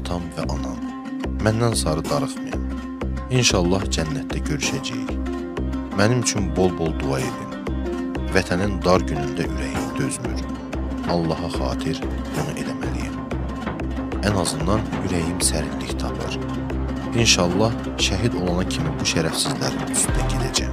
atam və anam. Məndən sarı darıxmayın. İnşallah cənnətdə görüşəcəyik. Mənim üçün bol-bol dua edin. Vətənin dar günündə ürəyim dözmür. Allaha xatir bunu eləməliyim. Ən azından ürəyim sərinlik tapır. İnşallah şəhid olana kimi bu şərəfsizlərin üstünə gedəcəm.